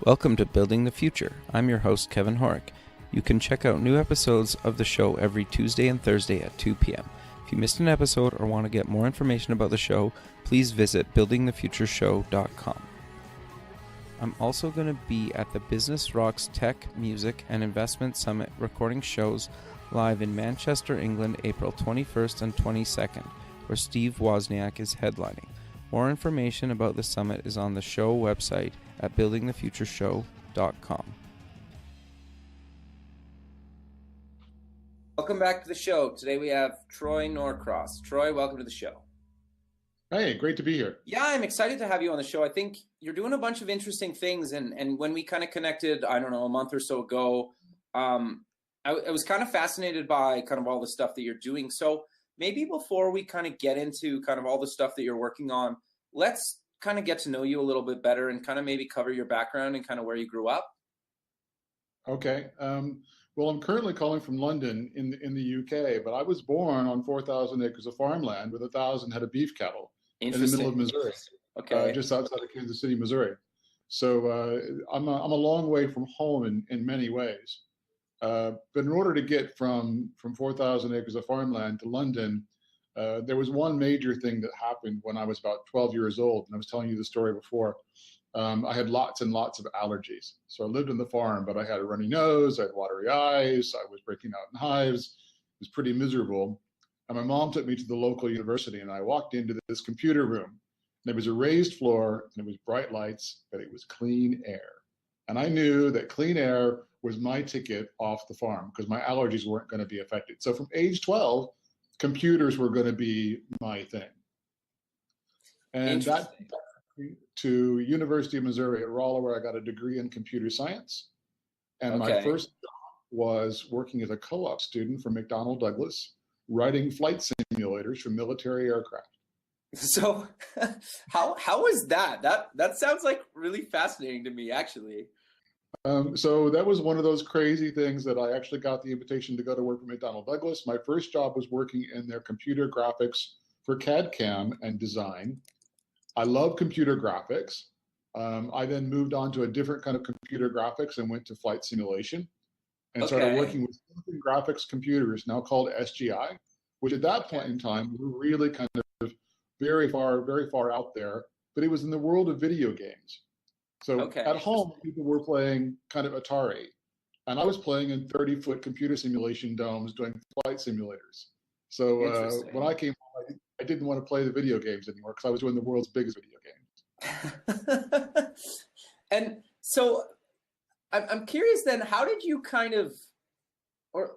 Welcome to Building the Future. I'm your host, Kevin Horick. You can check out new episodes of the show every Tuesday and Thursday at 2 p.m. If you missed an episode or want to get more information about the show, please visit buildingthefutureshow.com. I'm also going to be at the Business Rocks Tech, Music, and Investment Summit recording shows live in Manchester, England, April 21st and 22nd, where Steve Wozniak is headlining. More information about the summit is on the show website at buildingthefutureshow.com. Welcome back to the show. Today we have Troy Norcross. Troy, welcome to the show. Hey, great to be here. Yeah, I'm excited to have you on the show. I think you're doing a bunch of interesting things, and when we kind of connected, I don't know, a month or so ago, I was kind of fascinated by kind of all the stuff that you're doing. So maybe before we kind of get into kind of all the stuff that you're working on, let's kind of get to know you a little bit better and kind of maybe cover your background and kind of where you grew up. Okay. Well, I'm currently calling from London in the UK, but I was born on 4,000 acres of farmland with 1,000 head of beef cattle in the middle of Missouri, just outside of Kansas City, Missouri. So I'm a long way from home in many ways. But in order to get from 4,000 acres of farmland to London, there was one major thing that happened when I was about 12 years old, and I was telling you the story before. I had lots and lots of allergies. So I lived on the farm, but I had a runny nose, I had watery eyes, I was breaking out in hives. It was pretty miserable. And my mom took me to the local university, and I walked into this computer room. And it was a raised floor, and it was bright lights, but it was clean air. And I knew that clean air was my ticket off the farm because my allergies weren't going to be affected. So from age 12, computers were going to be my thing. And that to University of Missouri at Rolla, where I got a degree in computer science. And my first job was working as a co-op student for McDonnell Douglas, writing flight simulators for military aircraft. So how was that? That sounds like really fascinating to me, actually. So that was one of those crazy things that I actually got the invitation to go to work for McDonnell Douglas. My first job was working in their computer graphics for CAD/CAM and design. I love computer graphics. I then moved on to a different kind of computer graphics and went to flight simulation and started working with silicon graphics computers, now called SGI, which at that point in time were really kind of very far out there, but it was in the world of video games. So at home, people were playing kind of Atari, and I was playing in 30-foot computer simulation domes doing flight simulators. So when I came home, I didn't want to play the video games anymore because I was doing the world's biggest video games. And so I'm curious then, how did you kind of, or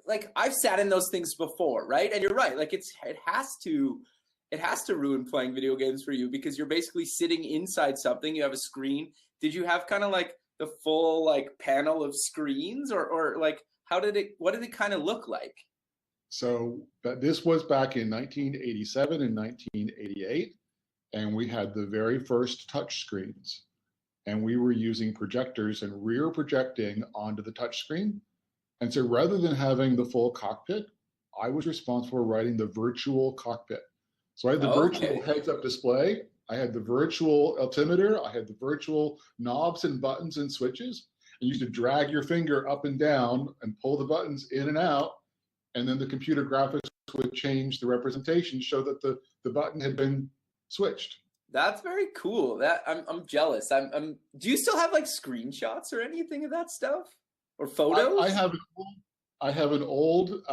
like I've sat in those things before, right? And you're right, like it has to ruin playing video games for you because you're basically sitting inside something. You have a screen. Did you have kind of like the full like panel of screens, or like what did it kind of look like? So this was back in 1987 and 1988, and we had the very first touch screens, and we were using projectors and rear projecting onto the touch screen. And so rather than having the full cockpit, I was responsible for writing the virtual cockpit. So I had the virtual heads-up display, I had the virtual altimeter, I had the virtual knobs and buttons and switches. And you used to drag your finger up and down and pull the buttons in and out, and then the computer graphics would change the representation, show that the button had been switched. That's very cool. That I'm jealous. Do you still have like screenshots or anything of that stuff, or photos? I have an old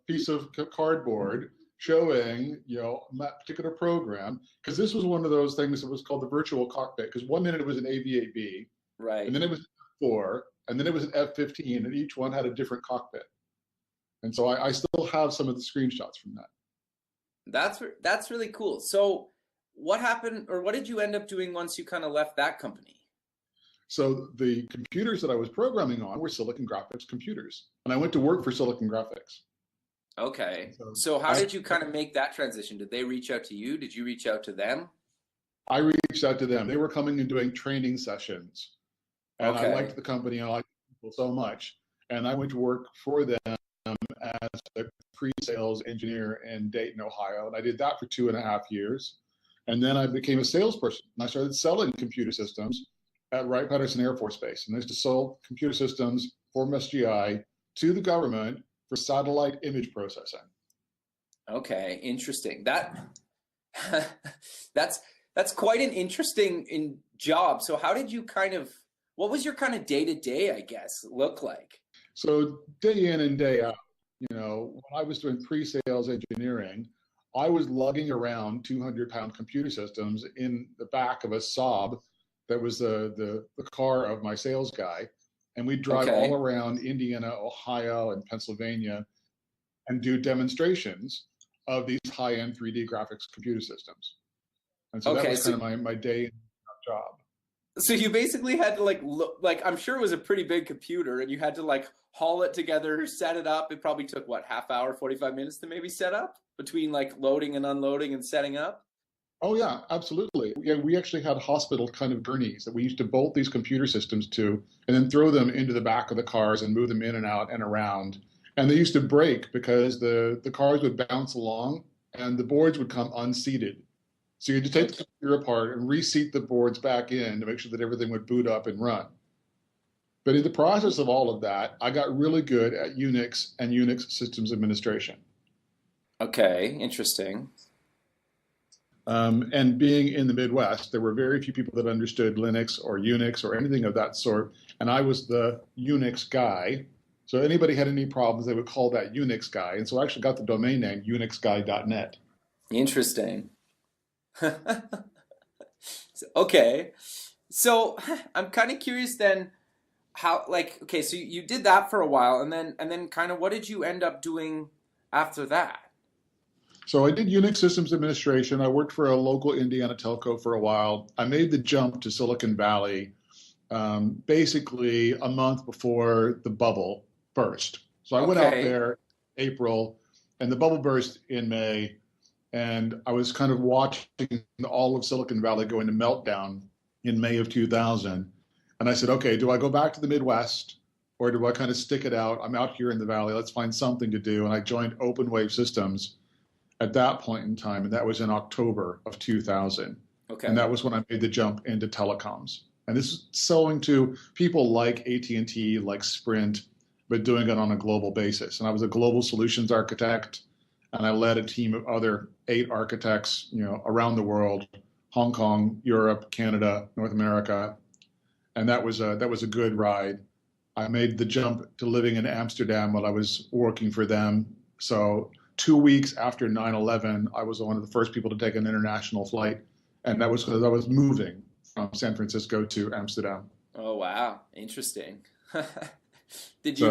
piece of cardboard showing, that particular program, because this was one of those things that was called the virtual cockpit, because 1 minute it was an AV-8B, right, and then it was an F4, and then it was an F-15, and each one had a different cockpit. And so I still have some of the screenshots from that. That's really cool. So what happened, or what did you end up doing once you kind of left that company? So the computers that I was programming on were Silicon Graphics computers, and I went to work for Silicon Graphics. Okay. So how did you kind of make that transition? Did they reach out to you? Did you reach out to them? I reached out to them. They were coming and doing training sessions, and I liked the company and I liked people so much, and I went to work for them as a pre-sales engineer in Dayton, Ohio. And I did that for 2.5 years. And then I became a salesperson and I started selling computer systems at Wright-Patterson Air Force Base, and they used to sell computer systems from SGI to the government for satellite image processing. Okay, interesting. That's quite an interesting job. So how did you what was your kind of day-to-day, I guess, look like? So day in and day out, when I was doing pre-sales engineering, I was lugging around 200-pound computer systems in the back of a Saab that was the car of my sales guy. And we'd drive all around Indiana, Ohio, and Pennsylvania and do demonstrations of these high-end 3D graphics computer systems. And so that was kind of my day job. So you basically had to look, I'm sure it was a pretty big computer, and you had to haul it together, set it up. It probably took what, half hour, 45 minutes to maybe set up between loading and unloading and setting up? Oh yeah, absolutely. Yeah, we actually had hospital kind of gurneys that we used to bolt these computer systems to and then throw them into the back of the cars and move them in and out and around. And they used to break because the cars would bounce along and the boards would come unseated. So you had to take the computer apart and reseat the boards back in to make sure that everything would boot up and run. But in the process of all of that, I got really good at Unix and Unix systems administration. Okay, interesting. And being in the Midwest, there were very few people that understood Linux or Unix or anything of that sort. And I was the Unix guy. So anybody had any problems, they would call that Unix guy. And so I actually got the domain name unixguy.net. Interesting. Okay. So I'm kind of curious then how so you did that for a while and then kind of what did you end up doing after that? So I did Unix systems administration. I worked for a local Indiana telco for a while. I made the jump to Silicon Valley basically a month before the bubble burst. So I went out there April and the bubble burst in May. And I was kind of watching all of Silicon Valley go into meltdown in May of 2000. And I said, okay, do I go back to the Midwest or do I kind of stick it out? I'm out here in the Valley. Let's find something to do. And I joined OpenWave Systems at that point in time. And that was in October of 2000. Okay. And that was when I made the jump into telecoms. And this is selling to people like AT&T, like Sprint, but doing it on a global basis. And I was a global solutions architect. And I led a team of other 8 architects, around the world, Hong Kong, Europe, Canada, North America. And that was a good ride. I made the jump to living in Amsterdam while I was working for them. So 2 weeks after 9/11, I was one of the first people to take an international flight. And that was because I was moving from San Francisco to Amsterdam. Oh, wow. Interesting. So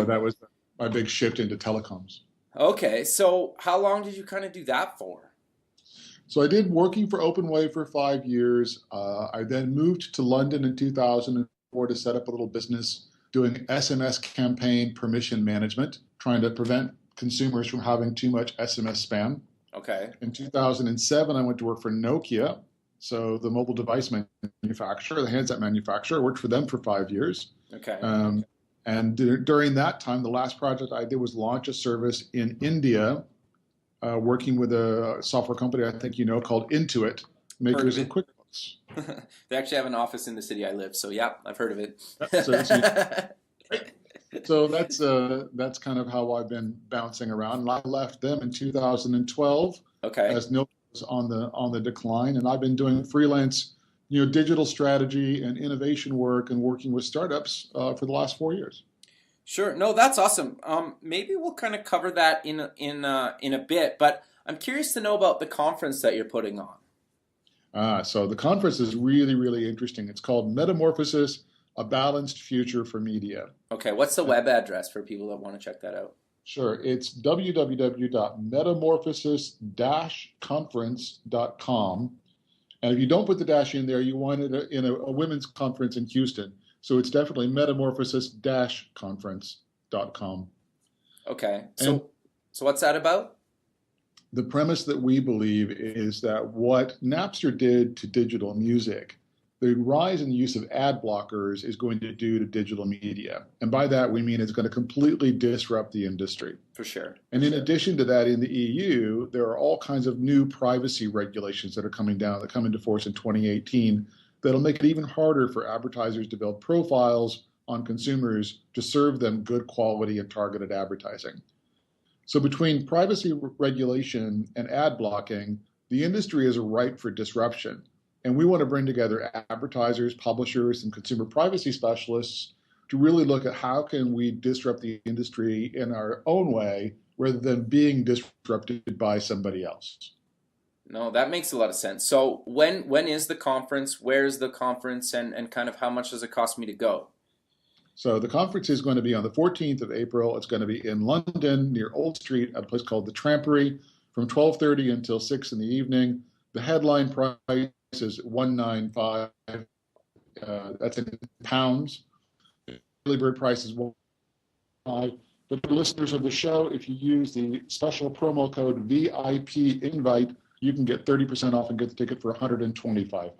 that was my big shift into telecoms. Okay, so how long did you kind of do that for? So I did working for OpenWave for 5 years. I then moved to London in 2004 to set up a little business doing SMS campaign permission management, trying to prevent consumers from having too much SMS spam. Okay. In 2007, I went to work for Nokia, so the mobile device manufacturer, the handset manufacturer. I worked for them for 5 years. Okay. And during that time, the last project I did was launch a service in India, working with a software company I think you know called Intuit, makers of QuickBooks. They actually have an office in the city I live, so yeah, I've heard of it. So that's kind of how I've been bouncing around. And I left them in 2012 as Nokia was on the decline, and I've been doing freelance digital strategy and innovation work and working with startups for the last 4 years. Sure. No, that's awesome. Maybe we'll kind of cover that in a bit, but I'm curious to know about the conference that you're putting on. So the conference is really, really interesting. It's called Metamorphosis, A Balanced Future for Media. Okay. What's the web address for people that want to check that out? Sure. It's www.metamorphosis-conference.com. And if you don't put the dash in there, you want it in a women's conference in Houston. So it's definitely metamorphosis-conference.com. Okay. So what's that about? The premise that we believe is that what Napster did to digital music, the rise in the use of ad blockers is going to do to digital media. And by that, we mean it's going to completely disrupt the industry. For sure. And in addition to that, in the EU, there are all kinds of new privacy regulations that are coming down, that come into force in 2018, that'll make it even harder for advertisers to build profiles on consumers to serve them good quality and targeted advertising. So between privacy regulation and ad blocking, the industry is ripe for disruption. And we want to bring together advertisers, publishers, and consumer privacy specialists to really look at how can we disrupt the industry in our own way rather than being disrupted by somebody else. No, that makes a lot of sense. So when is the conference? Where's the conference? And kind of how much does it cost me to go? So the conference is going to be on the 14th of April. It's going to be in London near Old Street at a place called the Trampery from 12:30 until 6 in the evening. The headline price is $195. That's in pounds. The early bird price is $195. But for listeners of the show, if you use the special promo code VIP invite, you can get 30% off and get the ticket for £125.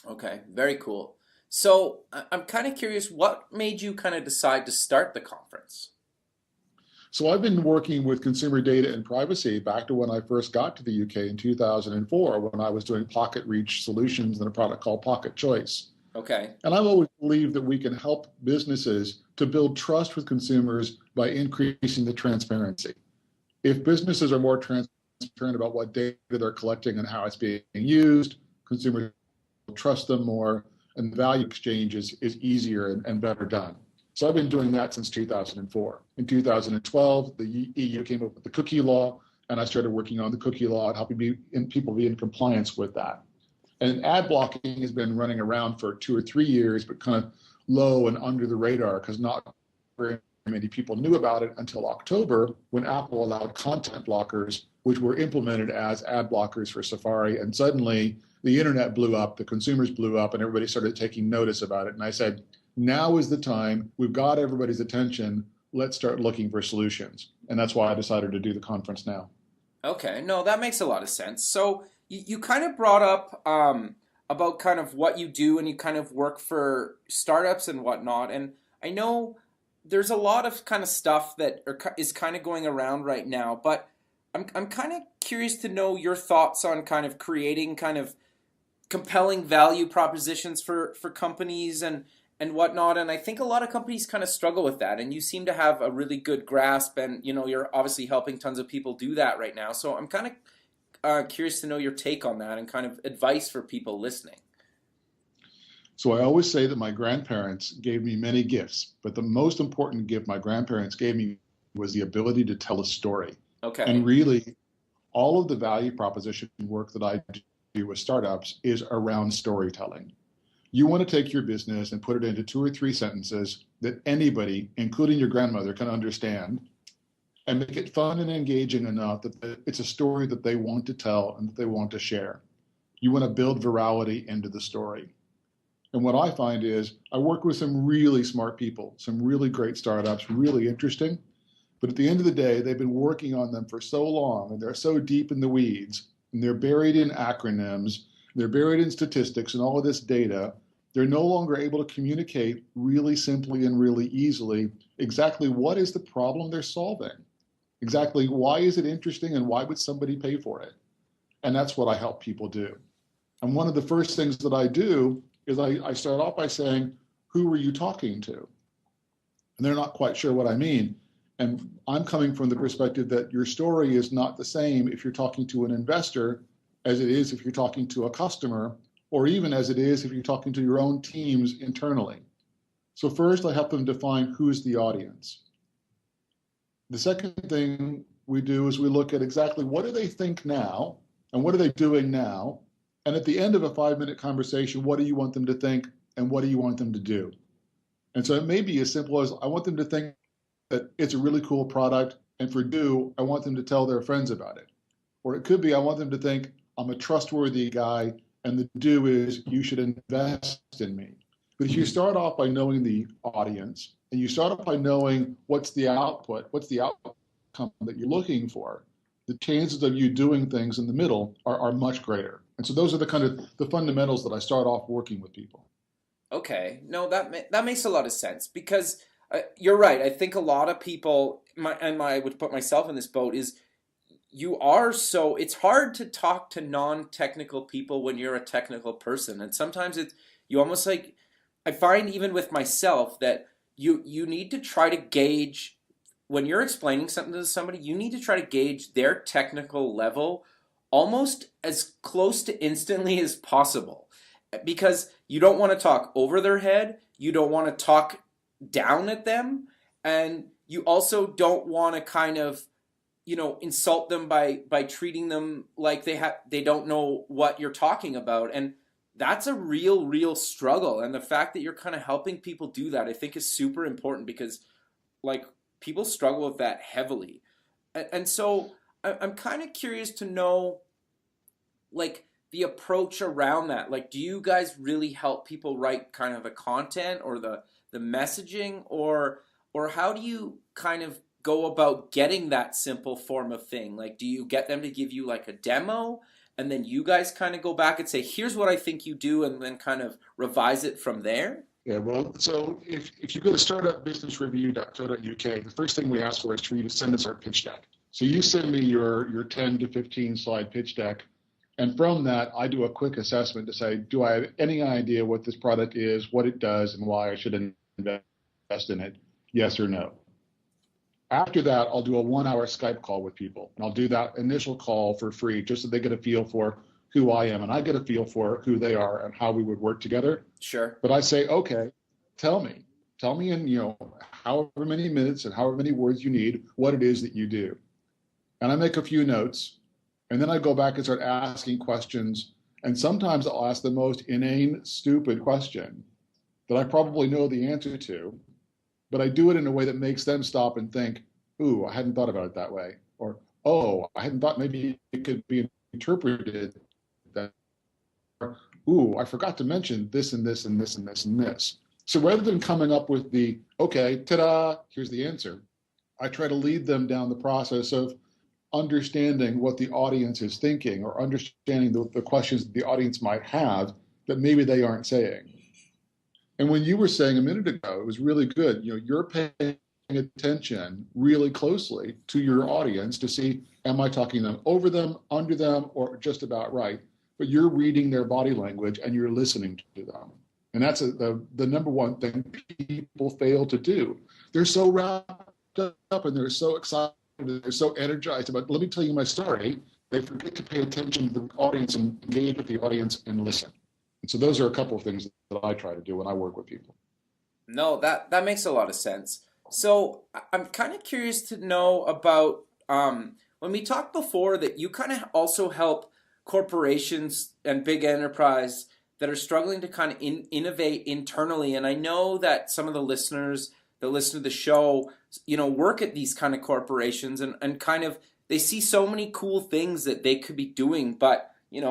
Okay, very cool. So I'm kind of curious, what made you kind of decide to start the conference? So I've been working with consumer data and privacy back to when I first got to the UK in 2004, when I was doing pocket reach solutions and a product called Pocket Choice. Okay. And I've always believed that we can help businesses to build trust with consumers by increasing the transparency. If businesses are more transparent about what data they're collecting and how it's being used, consumers will trust them more, and the value exchange is easier and better done. So I've been doing that since 2004. In 2012, the EU came up with the cookie law, and I started working on the cookie law and helping people be in compliance with that. And ad blocking has been running around for 2 or 3 years, but kind of low and under the radar because not very many people knew about it until October, when Apple allowed content blockers, which were implemented as ad blockers for Safari. And suddenly the internet blew up, the consumers blew up, and everybody started taking notice about it. And I said, now is the time. We've got everybody's attention. Let's start looking for solutions. And that's why I decided to do the conference now. Okay, no, that makes a lot of sense. So you kind of brought up about kind of what you do, and you kind of work for startups and whatnot. And I know there's a lot of kind of stuff that is kind of going around right now, but I'm kind of curious to know your thoughts on kind of creating kind of compelling value propositions for companies and whatnot. And I think a lot of companies kind of struggle with that, and you seem to have a really good grasp, and you're obviously helping tons of people do that right now. So I'm kind of curious to know your take on that and kind of advice for people listening. So I always say that my grandparents gave me many gifts, but the most important gift my grandparents gave me was the ability to tell a story. Okay. And really, all of the value proposition work that I do with startups is around storytelling. You want to take your business and put it into 2 or 3 sentences that anybody, including your grandmother, can understand, and make it fun and engaging enough that it's a story that they want to tell and that they want to share. You want to build virality into the story. And what I find is I work with some really smart people, some really great startups, really interesting. But at the end of the day, they've been working on them for so long, and they're so deep in the weeds, and they're buried in acronyms, they're buried in statistics and all of this data. They're no longer able to communicate really simply and really easily exactly what is the problem they're solving, exactly why is it interesting, and why would somebody pay for it. And that's what I help people do. And one of the first things that I do is I start off by saying, who are you talking to? And they're not quite sure what I mean. And I'm coming from the perspective that your story is not the same if you're talking to an investor as it is if you're talking to a customer, or even as it is if you're talking to your own teams internally. So first, I help them define who's the audience. The second thing we do is we look at exactly what do they think now, and what are they doing now? And at the end of a 5-minute conversation, what do you want them to think, and what do you want them to do? And so it may be as simple as I want them to think that it's a really cool product, and for do, I want them to tell their friends about it. Or it could be I want them to think I'm a trustworthy guy, and the do is you should invest in me. But if you start off by knowing the audience, and you start off by knowing what's the output, what's the outcome that you're looking for, the chances of you doing things in the middle are much greater. And so those are the kind of the fundamentals that I start off working with people. Okay, no, that makes a lot of sense, because you're right. I think a lot of people, I would put myself in this boat, is it's hard to talk to non-technical people when you're a technical person. And sometimes you almost like, I find even with myself that you need to try to gauge when you're explaining something to somebody, you need to try to gauge their technical level almost as close to instantly as possible. Because you don't want to talk over their head, you don't want to talk down at them, and you also don't want to kind of insult them by treating them like they don't know what you're talking about. And that's a real struggle, and the fact that you're kind of helping people do that, I think, is super important, because like people struggle with that heavily. And so I'm kind of curious to know, like, the approach around that. Like, do you guys really help people write kind of the content or the messaging, or how do you kind of go about getting that simple form of thing? Like, do you get them to give you like a demo, and then you guys kind of go back and say, here's what I think you do, and then kind of revise it from there? Yeah, well, so if you go to startupbusinessreview.co.uk, the first thing we ask for is for you to send us our pitch deck. So you send me your 10 to 15 slide pitch deck, and from that, I do a quick assessment to say, do I have any idea what this product is, what it does, and why I should invest in it, yes or no? After that, I'll do a 1-hour Skype call with people, and I'll do that initial call for free just so they get a feel for who I am, and I get a feel for who they are and how we would work together. Sure. But I say, okay, tell me in however many minutes and however many words you need, what it is that you do. And I make a few notes, and then I go back and start asking questions. And sometimes I'll ask the most inane, stupid question that I probably know the answer to, but I do it in a way that makes them stop and think, ooh, I hadn't thought about it that way. Or, oh, I hadn't thought maybe it could be interpreted that, ooh, I forgot to mention this and this and this and this and this. So rather than coming up with the, okay, ta-da, here's the answer, I try to lead them down the process of understanding what the audience is thinking, or understanding the questions that the audience might have that maybe they aren't saying. And when you were saying a minute ago, it was really good. You're paying attention really closely to your audience to see, am I talking them over them, under them, or just about right? But you're reading their body language and you're listening to them. And that's the number one thing people fail to do. They're so wrapped up and they're so excited, they're so energized about, let me tell you my story. They forget to pay attention to the audience and engage with the audience and listen. And so those are a couple of things that I try to do when I work with people. No, that makes a lot of sense. So I'm kind of curious to know about, when we talked before that you kind of also help corporations and big enterprise that are struggling to kind of innovate internally. And I know that some of the listeners that listen to the show, work at these kind of corporations, and kind of, they see so many cool things that they could be doing, but,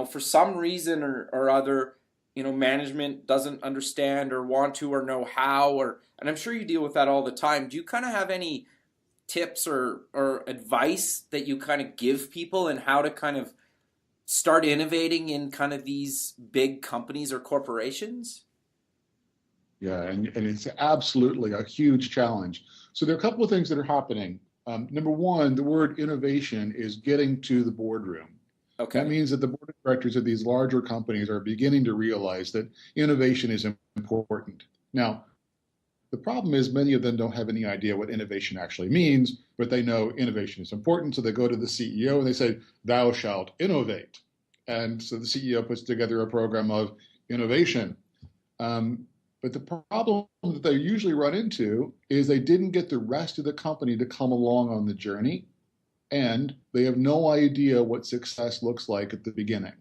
for some reason or other, management doesn't understand or want to or know how, and I'm sure you deal with that all the time. Do you kind of have any tips or advice that you kind of give people in how to kind of start innovating in kind of these big companies or corporations? Yeah, and it's absolutely a huge challenge. So there are a couple of things that are happening. Number one, the word innovation is getting to the boardroom. Okay. That means that the board of directors of these larger companies are beginning to realize that innovation is important. Now, the problem is many of them don't have any idea what innovation actually means, but they know innovation is important. So they go to the CEO and they say, thou shalt innovate. And so the CEO puts together a program of innovation. But the problem that they usually run into is they didn't get the rest of the company to come along on the journey, and they have no idea what success looks like at the beginning.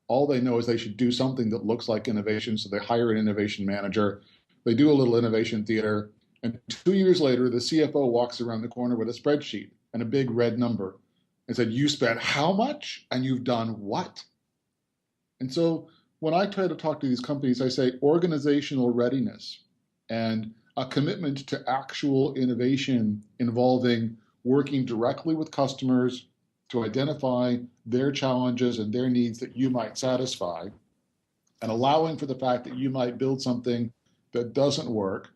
All they know is they should do something that looks like innovation, so they hire an innovation manager, they do a little innovation theater, and 2 years later, the CFO walks around the corner with a spreadsheet and a big red number and said, you spent how much and you've done what? And so when I try to talk to these companies, I say organizational readiness and a commitment to actual innovation involving working directly with customers to identify their challenges and their needs that you might satisfy, and allowing for the fact that you might build something that doesn't work,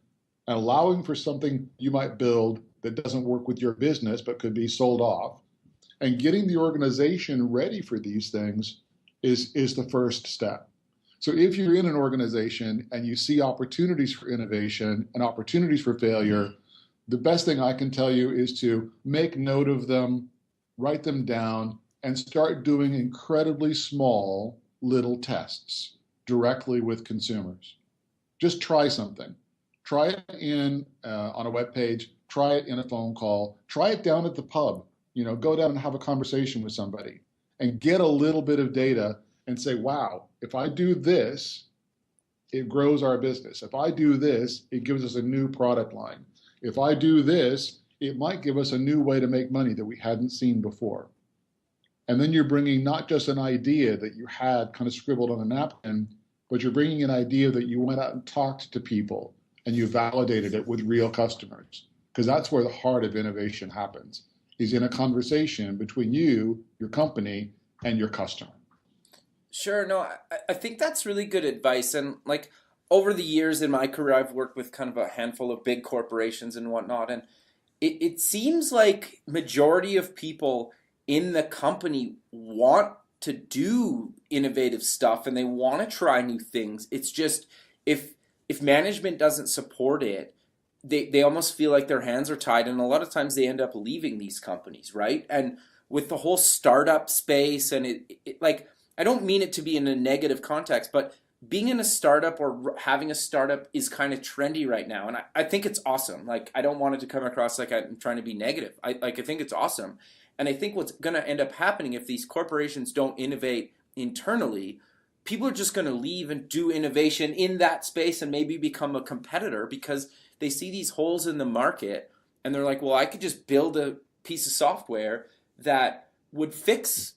and allowing for something you might build that doesn't work with your business but could be sold off, And getting the organization ready for these things is the first step. So if you're in an organization and you see opportunities for innovation and opportunities for failure, the best thing I can tell you is to make note of them, write them down, and start doing incredibly small little tests directly with consumers. Just try something. Try it on a web page, try it in a phone call, try it down at the pub. Go down and have a conversation with somebody and get a little bit of data and say, wow, if I do this, it grows our business. If I do this, it gives us a new product line. If I do this, it might give us a new way to make money that we hadn't seen before. And then you're bringing not just an idea that you had kind of scribbled on a napkin, but you're bringing an idea that you went out and talked to people and you validated it with real customers. Because that's where the heart of innovation happens, is in a conversation between you, your company, and your customer. Sure. No, I think that's really good advice. And like over the years in my career, I've worked with kind of a handful of big corporations and whatnot. And it seems like majority of people in the company want to do innovative stuff and they want to try new things. It's just if management doesn't support it, they almost feel like their hands are tied. And a lot of times they end up leaving these companies, right? And with the whole startup space and it like, I don't mean it to be in a negative context, but being in a startup or having a startup is kind of trendy right now. And I think it's awesome. Like, I don't want it to come across like I'm trying to be negative. I think it's awesome. And I think what's going to end up happening if these corporations don't innovate internally, people are just going to leave and do innovation in that space and maybe become a competitor because they see these holes in the market and they're like, well, I could just build a piece of software that would fix,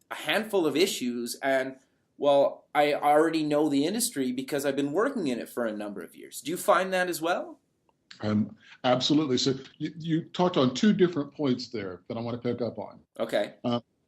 a handful of issues, and well, I already know the industry because I've been working in it for a number of years. Do you find that as well? Absolutely. So you talked on two different points there that I want to pick up on. Okay.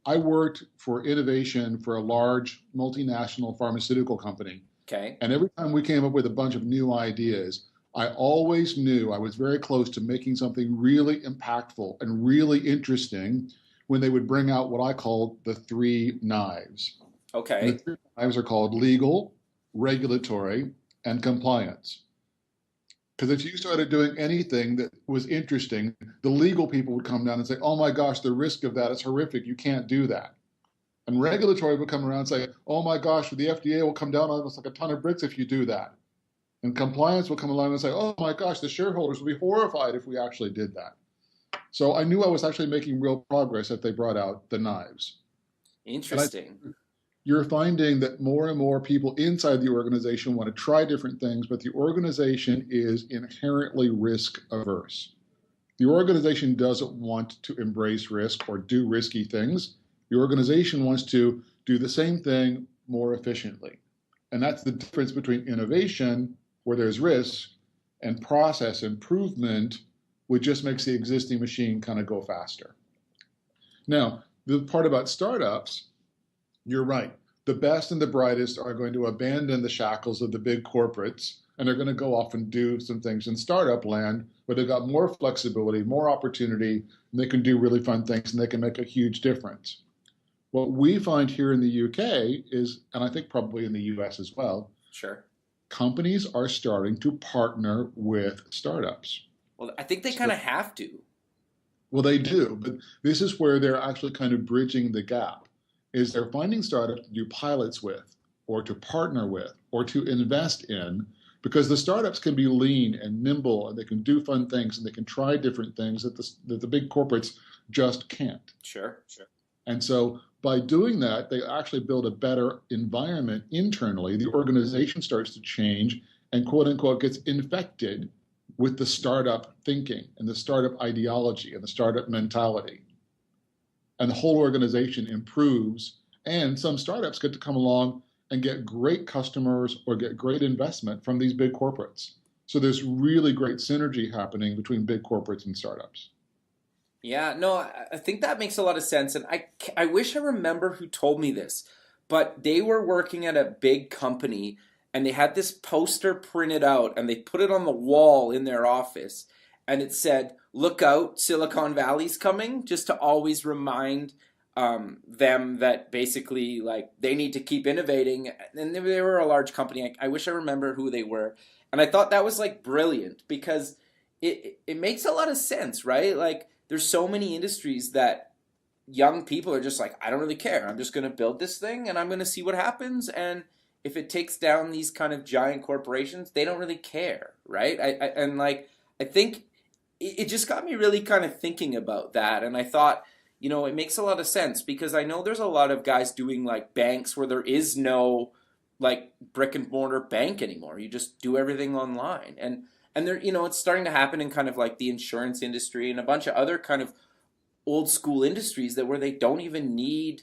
I worked for innovation for a large multinational pharmaceutical company. Okay. And every time we came up with a bunch of new ideas, I always knew I was very close to making something really impactful and really interesting when they would bring out what I called the three knives. Okay. And the three knives are called legal, regulatory, and compliance. Because if you started doing anything that was interesting, the legal people would come down and say, oh my gosh, the risk of that is horrific. You can't do that. And regulatory would come around and say, oh my gosh, the FDA will come down on us like a ton of bricks if you do that. And compliance will come along and say, oh my gosh, the shareholders will be horrified if we actually did that. So I knew I was actually making real progress if they brought out the knives. Interesting. You're finding that more and more people inside the organization want to try different things, but the organization is inherently risk averse. The organization doesn't want to embrace risk or do risky things. The organization wants to do the same thing more efficiently. And that's the difference between innovation, where there's risk, and process improvement, which just makes the existing machine kind of go faster. Now, the part about startups, you're right. The best and the brightest are going to abandon the shackles of the big corporates, and they're going to go off and do some things in startup land where they've got more flexibility, more opportunity, and they can do really fun things, and they can make a huge difference. What we find here in the UK is, and I think probably in the US as well, sure, companies are starting to partner with startups. Well, I think they kind of have to. Well, they do, but this is where they're actually kind of bridging the gap, is they're finding startups to do pilots with, or to partner with, or to invest in, because the startups can be lean and nimble, and they can do fun things, and they can try different things that the big corporates just can't. Sure. And so by doing that, they actually build a better environment internally. The organization starts to change and, quote unquote, gets infected with the startup thinking and the startup ideology and the startup mentality. And the whole organization improves, and some startups get to come along and get great customers or get great investment from these big corporates. So there's really great synergy happening between big corporates and startups. Yeah, no, I think that makes a lot of sense. And I wish I remember who told me this, but they were working at a big company and they had this poster printed out and they put it on the wall in their office. and it said, "Look out, Silicon Valley's coming," just to always remind them that basically like they need to keep innovating. And they were a large company. I wish I remember who they were. And I thought that was like brilliant because it makes a lot of sense, right? Like there's so many industries that young people are just like, I don't really care. I'm just going to build this thing and I'm going to see what happens. And if it takes down these kind of giant corporations, they don't really care, right? I think it just got me really kind of thinking about that. And I thought, it makes a lot of sense because I know there's a lot of guys doing like banks where there is no like brick and mortar bank anymore. You just do everything online. And there, it's starting to happen in kind of like the insurance industry and a bunch of other kind of old school industries that where they don't even need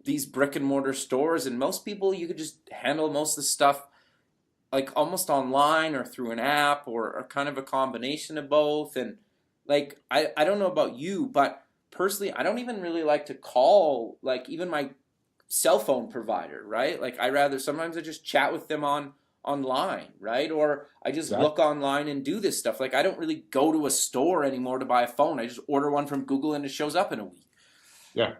these brick and mortar stores. And most people, you could just handle most of the stuff like almost online or through an app or kind of a combination of both. And like, I don't know about you, but personally, I don't even really like to call like even my cell phone provider, right? Like sometimes I just chat with them online, right? Or I just look online and do this stuff. Like I don't really go to a store anymore to buy a phone. I just order one from Google and it shows up in a week. Yeah.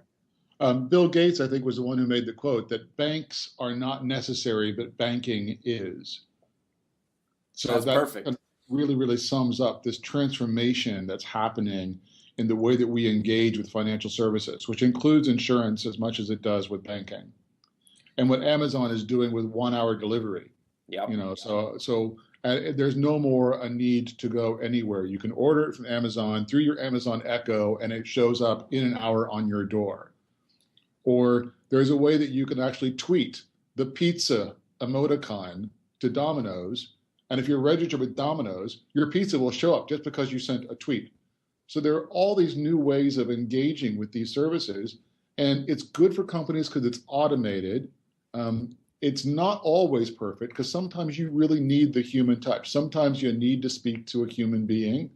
Bill Gates, I think, was the one who made the quote that banks are not necessary, but banking is. So that's perfect. Really, really sums up this transformation that's happening in the way that we engage with financial services, which includes insurance as much as it does with banking. And what Amazon is doing with 1 hour delivery. Yeah. There's no more a need to go anywhere. You can order it from Amazon through your Amazon Echo, and it shows up in an hour on your door. Or there's a way that you can actually tweet the pizza emoticon to Domino's, and if you're registered with Domino's, your pizza will show up just because you sent a tweet. So there are all these new ways of engaging with these services, and it's good for companies because it's automated. It's not always perfect because sometimes you really need the human touch. Sometimes you need to speak to a human being.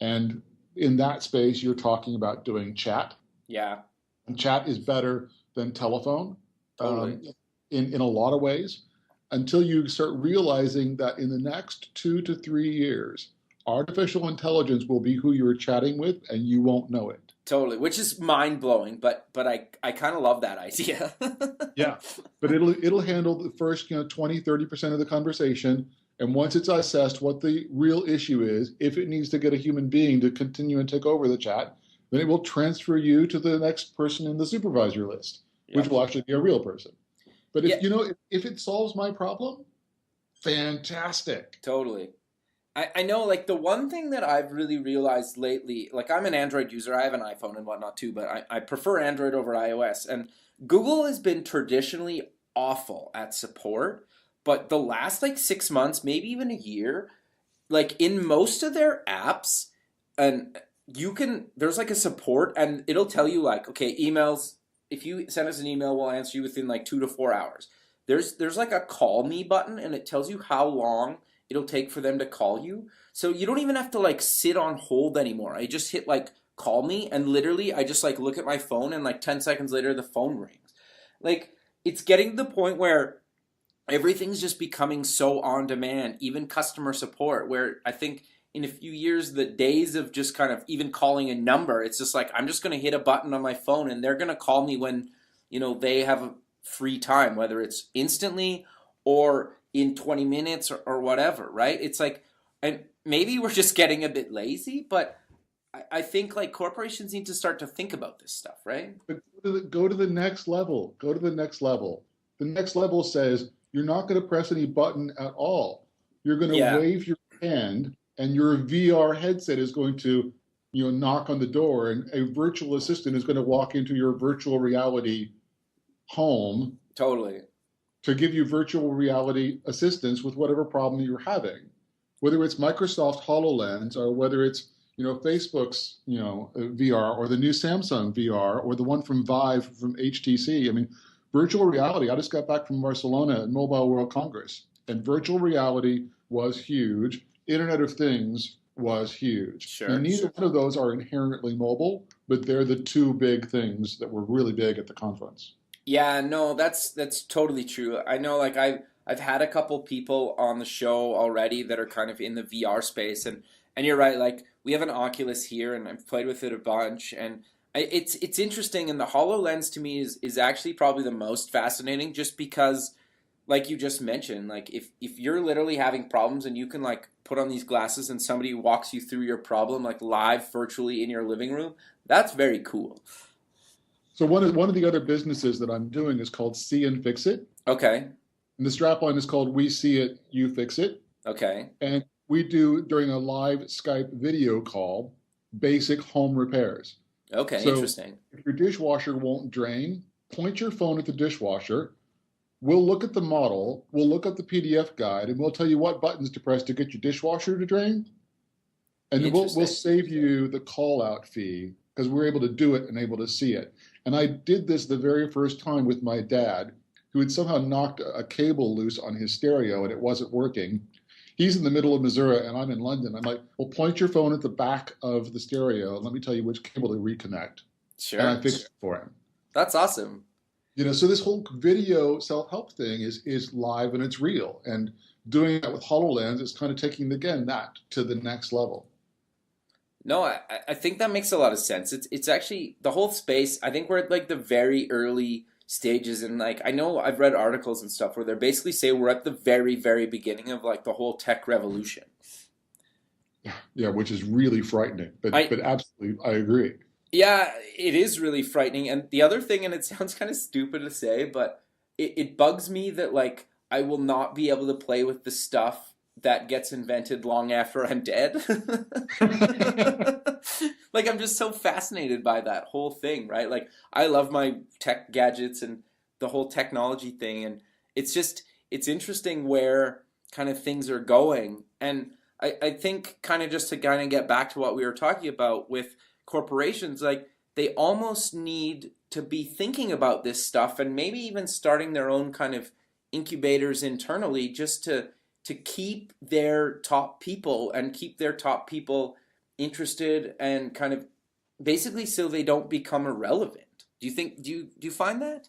And in that space, you're talking about doing chat. Yeah. And chat is better than telephone. Totally. In a lot of ways, until you start realizing that in the next 2 to 3 years, artificial intelligence will be who you're chatting with and you won't know it. Totally, which is mind-blowing, but I kind of love that idea. Yeah, but it'll handle the first 20-30% of the conversation, and once it's assessed what the real issue is, if it needs to get a human being to continue and take over the chat, then it will transfer you to the next person in the supervisor list, which will actually be a real person. But if it solves my problem, fantastic. Totally. I know, like, the one thing that I've really realized lately, like, I'm an Android user. I have an iPhone and whatnot, too, but I prefer Android over iOS. And Google has been traditionally awful at support, but the last, like, 6 months, maybe even a year, like, in most of their apps, and there's, like, a support, and it'll tell you, like, okay, emails, if you send us an email, we'll answer you within, like, 2 to 4 hours. There's, like, a call me button, and it tells you how long it'll take for them to call you. So you don't even have to like sit on hold anymore. I just hit like call me and literally I just like look at my phone and like 10 seconds later the phone rings. Like it's getting to the point where everything's just becoming so on demand, even customer support, where I think in a few years the days of just kind of even calling a number, it's just like I'm just going to hit a button on my phone and they're going to call me when, they have a free time, whether it's instantly or in 20 minutes or whatever, right? It's like, and maybe we're just getting a bit lazy, but I think like corporations need to start to think about this stuff, right? But go to the next level. Go to the next level. The next level says you're not going to press any button at all. You're going to wave your hand and your VR headset is going to, knock on the door and a virtual assistant is going to walk into your virtual reality home. Totally. To give you virtual reality assistance with whatever problem you're having, whether it's Microsoft HoloLens or whether it's Facebook's VR or the new Samsung VR or the one from Vive from HTC. I mean, virtual reality. I just got back from Barcelona at Mobile World Congress, and virtual reality was huge. Internet of Things was huge. Sure. And neither one of those are inherently mobile, but they're the two big things that were really big at the conference. Yeah, no, that's totally true. I know, like I've had a couple people on the show already that are kind of in the VR space, and you're right. Like we have an Oculus here, and I've played with it a bunch, and it's interesting. And the Hololens to me is actually probably the most fascinating, just because, like you just mentioned, like if you're literally having problems and you can like put on these glasses and somebody walks you through your problem like live virtually in your living room, that's very cool. So one of the other businesses that I'm doing is called See and Fix It. Okay. And the strapline is called We See It, You Fix It. Okay. And we do, during a live Skype video call, basic home repairs. Okay, so interesting. If your dishwasher won't drain, point your phone at the dishwasher. We'll look at the model, we'll look at the PDF guide, and we'll tell you what buttons to press to get your dishwasher to drain. And then we'll save you the call out fee because we're able to do it and able to see it. And I did this the very first time with my dad, who had somehow knocked a cable loose on his stereo and it wasn't working. He's in the middle of Missouri and I'm in London. I'm like, well, point your phone at the back of the stereo and let me tell you which cable to reconnect. Sure. And I fixed it for him. That's awesome. You know, so this whole video self-help thing is live and it's real. And doing that with HoloLens is kind of taking, again, that to the next level. No, I think that makes a lot of sense. It's actually the whole space. I think we're at like the very early stages, and like I know I've read articles and stuff where they basically say we're at the very, very beginning of like the whole tech revolution. Yeah, which is really frightening. But absolutely, I agree. Yeah, it is really frightening. And the other thing, and it sounds kind of stupid to say, but it bugs me that like I will not be able to play with the stuff that gets invented long after I'm dead. Like I'm just so fascinated by that whole thing, right? Like I love my tech gadgets and the whole technology thing, and it's interesting where kind of things are going. And I think kind of just to kind of get back to what we were talking about with corporations, like they almost need to be thinking about this stuff and maybe even starting their own kind of incubators internally just to keep their top people and keep their top people interested and kind of basically so they don't become irrelevant. Do you find that?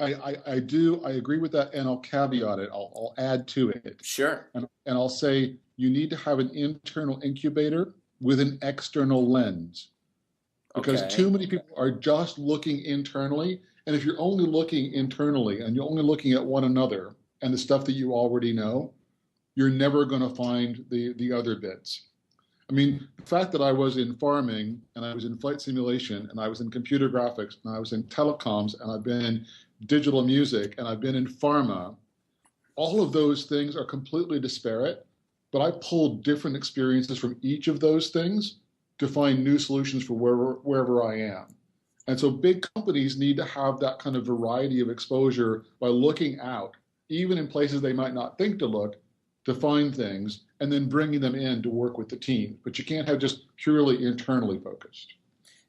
I do. I agree with that, and I'll caveat it. I'll add to it. Sure. And I'll say you need to have an internal incubator with an external lens. Because too many people are just looking internally. And if you're only looking internally and you're only looking at one another and the stuff that you already know, you're never going to find the other bits. I mean, the fact that I was in farming and I was in flight simulation and I was in computer graphics and I was in telecoms and I've been in digital music and I've been in pharma, all of those things are completely disparate, but I pulled different experiences from each of those things to find new solutions for wherever I am. And so big companies need to have that kind of variety of exposure by looking out, even in places they might not think to look, to find things and then bringing them in to work with the team. But you can't have just purely internally focused.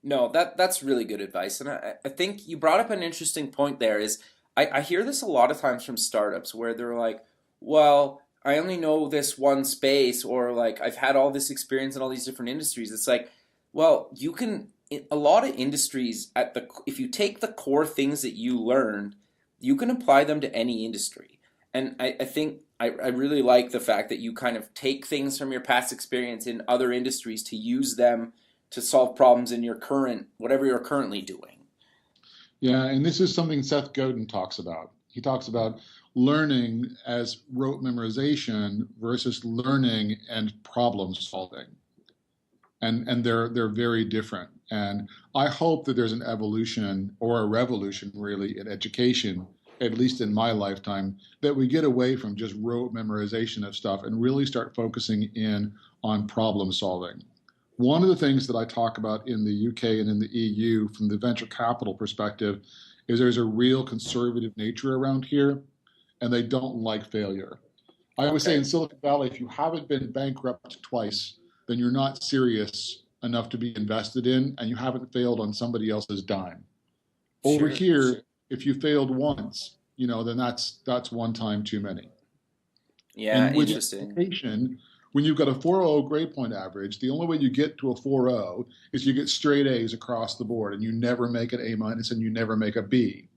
No, that's really good advice. And I think you brought up an interesting point there is I hear this a lot of times from startups where they're like, well, I only know this one space, or like I've had all this experience in all these different industries. It's like, well, you can, a lot of industries if you take the core things that you learned, you can apply them to any industry. And I think I really like the fact that you kind of take things from your past experience in other industries to use them to solve problems in whatever you're currently doing. Yeah, and this is something Seth Godin talks about. He talks about learning as rote memorization versus learning and problem solving. And they're very different. And I hope that there's an evolution or a revolution really in education, at least in my lifetime, that we get away from just rote memorization of stuff and really start focusing in on problem solving. One of the things that I talk about in the UK and in the EU from the venture capital perspective is there's a real conservative nature around here, and they don't like failure. I always say in Silicon Valley, if you haven't been bankrupt twice, then you're not serious enough to be invested in, and you haven't failed on somebody else's dime. Over here, if you failed once, then that's one time too many. Yeah, and with interesting. Education, when you've got a 4.0 grade point average, the only way you get to a 4.0 is you get straight A's across the board, and you never make an A- and you never make a B.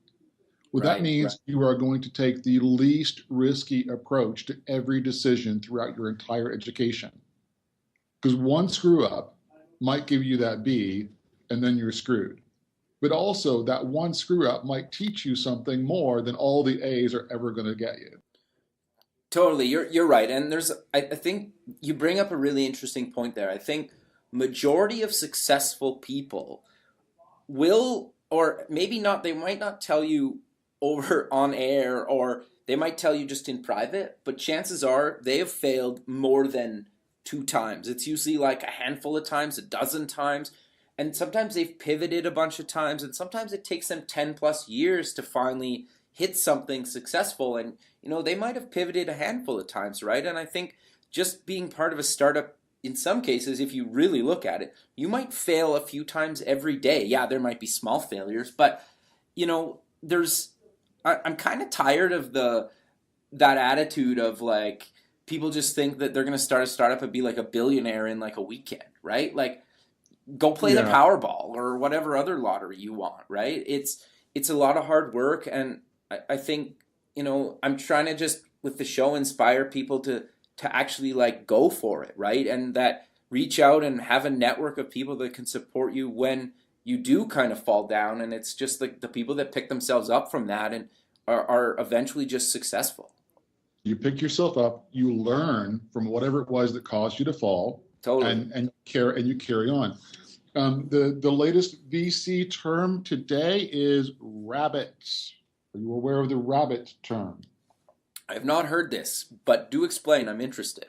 Well, that means you are going to take the least risky approach to every decision throughout your entire education. Because one screw up, might give you that B, and then you're screwed. But also that one screw up might teach you something more than all the A's are ever going to get you. Totally, you're right, and I think you bring up a really interesting point there. I think majority of successful people will, or maybe not, they might not tell you over on air, or they might tell you just in private, but chances are they have failed more than 2 times. It's usually like a handful of times, a dozen times, and sometimes they've pivoted a bunch of times, and sometimes it takes them 10 plus years to finally hit something successful. And they might have pivoted a handful of times, right? And I think just being part of a startup, in some cases, if you really look at it, you might fail a few times every day. Yeah, there might be small failures, but I'm kind of tired of that attitude of like people just think that they're going to start a startup and be like a billionaire in like a weekend, right? Like go play the Powerball or whatever other lottery you want, right? It's a lot of hard work, and I think I'm trying to just with the show inspire people to actually like go for it, right? And that reach out and have a network of people that can support you when you do kind of fall down, and it's just like the people that pick themselves up from that and are eventually just successful. You pick yourself up, you learn from whatever it was that caused you to fall, totally, and you carry on. The latest VC term today is rabbits. Are you aware of the rabbit term? I have not heard this, but do explain. I'm interested.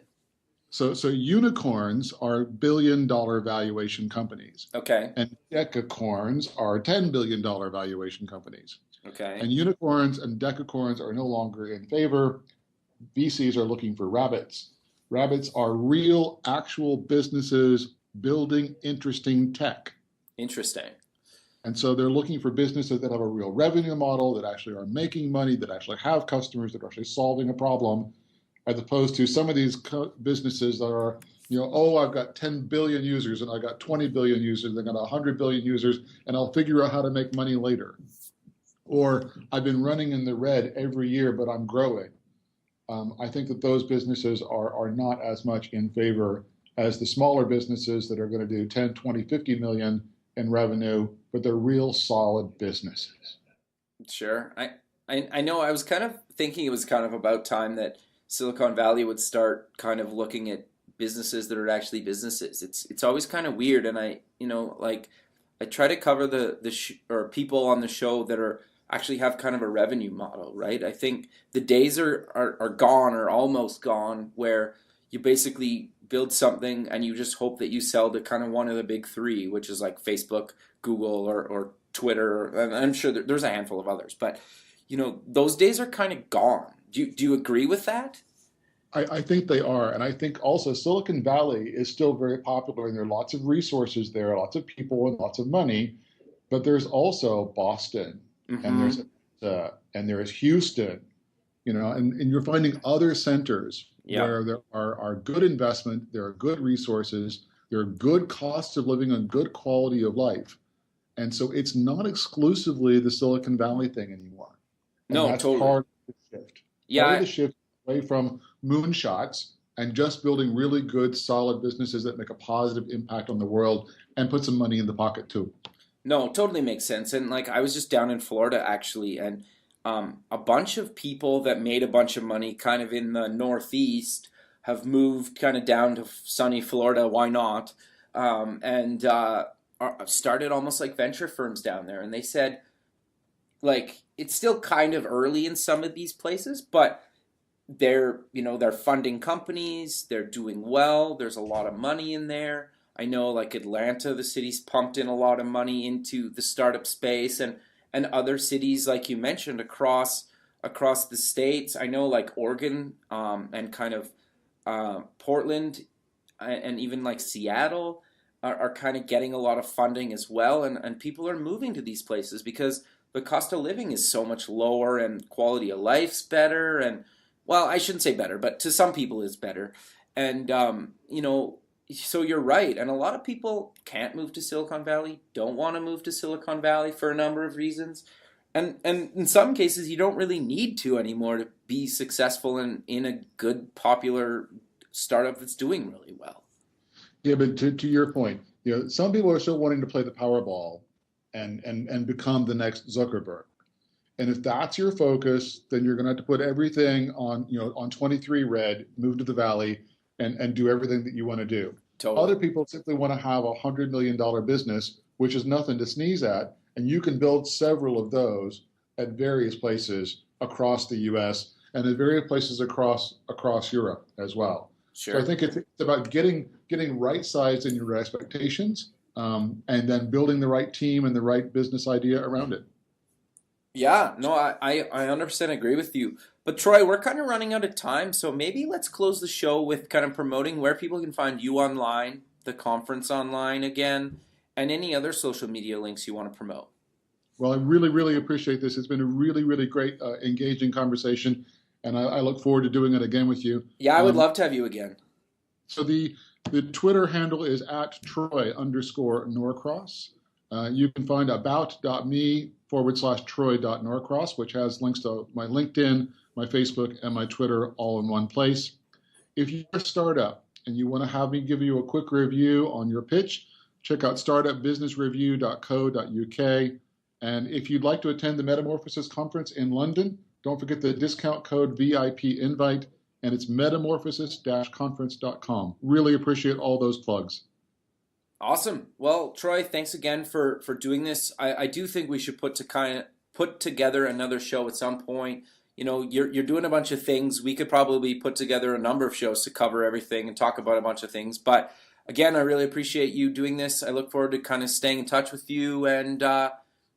So unicorns are billion-dollar valuation companies. Okay. And decacorns are $10 billion valuation companies. Okay. And unicorns and decacorns are no longer in favor. VCs are looking for rabbits. Rabbits are real, actual businesses building interesting tech. Interesting. And so they're looking for businesses that have a real revenue model, that actually are making money, that actually have customers, that are actually solving a problem, as opposed to some of these businesses that are, I've got 10 billion users and I got 20 billion users, I got 100 billion users, and I'll figure out how to make money later. Or I've been running in the red every year, but I'm growing. I think that those businesses are not as much in favor as the smaller businesses that are going to do 10, 20, 50 million in revenue, but they're real solid businesses. Sure. I know I was kind of thinking it was kind of about time that Silicon Valley would start kind of looking at businesses that are actually businesses. It's always kind of weird, and I try to cover or people on the show that are actually have kind of a revenue model, right? I think the days are gone or almost gone where you basically build something and you just hope that you sell to kind of one of the big three, which is like Facebook, Google, or Twitter, and I'm sure there's a handful of others, but those days are kind of gone. Do you agree with that? I think they are, and I think also Silicon Valley is still very popular, and there are lots of resources there, lots of people, and lots of money, but there's also Boston, mm-hmm. and there's Houston, and you're finding other centers where there are good investment, there are good resources, there are good costs of living and good quality of life. And so it's not exclusively the Silicon Valley thing anymore. And no, that's totally. part of the shift. Yeah. Part of the shift away from moonshots and just building really good, solid businesses that make a positive impact on the world and put some money in the pocket too. No, totally makes sense. And like I was just down in Florida actually, and a bunch of people that made a bunch of money kind of in the Northeast have moved kind of down to sunny Florida. Why not? And started almost like venture firms down there. And they said, like, it's still kind of early in some of these places, but they're funding companies. They're doing well. There's a lot of money in there. I know like Atlanta, the city's pumped in a lot of money into the startup space, and other cities, like you mentioned, across the states. I know like Oregon and kind of Portland and even like Seattle are kind of getting a lot of funding as well. And people are moving to these places because the cost of living is so much lower and quality of life's better. And well, I shouldn't say better, but to some people it's better. And, so you're right. And a lot of people can't move to Silicon Valley, don't want to move to Silicon Valley for a number of reasons. And in some cases, you don't really need to anymore to be successful in a good, popular startup that's doing really well. Yeah, but to your point, some people are still wanting to play the Powerball and become the next Zuckerberg. And if that's your focus, then you're going to have to put everything on 23 red, move to the valley, and do everything that you want to do. Totally. Other people simply want to have $100 million business, which is nothing to sneeze at, and you can build several of those at various places across the U.S. and at various places across Europe as well. Sure. So I think it's about getting right sized in your expectations, and then building the right team and the right business idea around it. Yeah, no, I 100% agree with you. But Troy, we're kind of running out of time, so maybe let's close the show with kind of promoting where people can find you online, the conference online again, and any other social media links you want to promote. Well, I really, really appreciate this. It's been a really, really great, engaging conversation, and I look forward to doing it again with you. Yeah, I would love to have you again. So the Twitter handle is at Troy_Norcross. You can find about.me/Troy.Norcross, which has links to my LinkedIn, my Facebook, and my Twitter all in one place. If you're a startup and you want to have me give you a quick review on your pitch, check out startupbusinessreview.co.uk. And if you'd like to attend the Metamorphosis conference in London, don't forget the discount code VIP invite, and it's metamorphosis-conference.com. Really appreciate all those plugs. Awesome. Well, Troy, thanks again for doing this. I do think we should put together another show at some point. You're doing a bunch of things. We could probably put together a number of shows to cover everything and talk about a bunch of things. But again, I really appreciate you doing this. I look forward to kind of staying in touch with you, and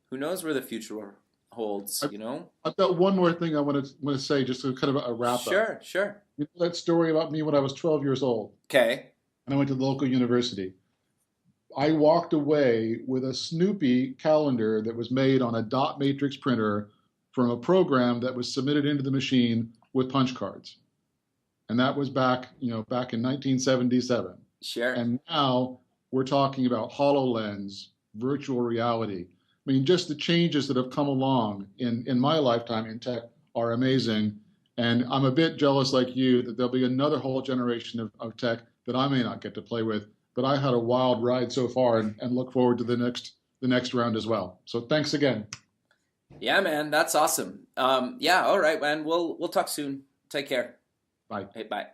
who knows where the future holds, I've got one more thing I want to say, just to kind of a wrap up. Sure. You know that story about me when I was 12 years old? Okay. And I went to the local university. I walked away with a Snoopy calendar that was made on a dot matrix printer from a program that was submitted into the machine with punch cards. And that was back in 1977. Sure. And now we're talking about HoloLens, virtual reality. I mean, just the changes that have come along in my lifetime in tech are amazing. And I'm a bit jealous, like you, that there'll be another whole generation of tech that I may not get to play with. But I had a wild ride so far, and look forward to the next round as well. So thanks again. Yeah, man, that's awesome. Yeah, all right, man. We'll talk soon. Take care. Bye. Hey, bye.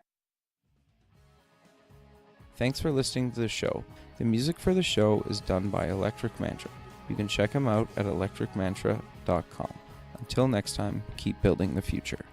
Thanks for listening to the show. The music for the show is done by Electric Mantra. You can check them out at electricmantra.com. Until next time, keep building the future.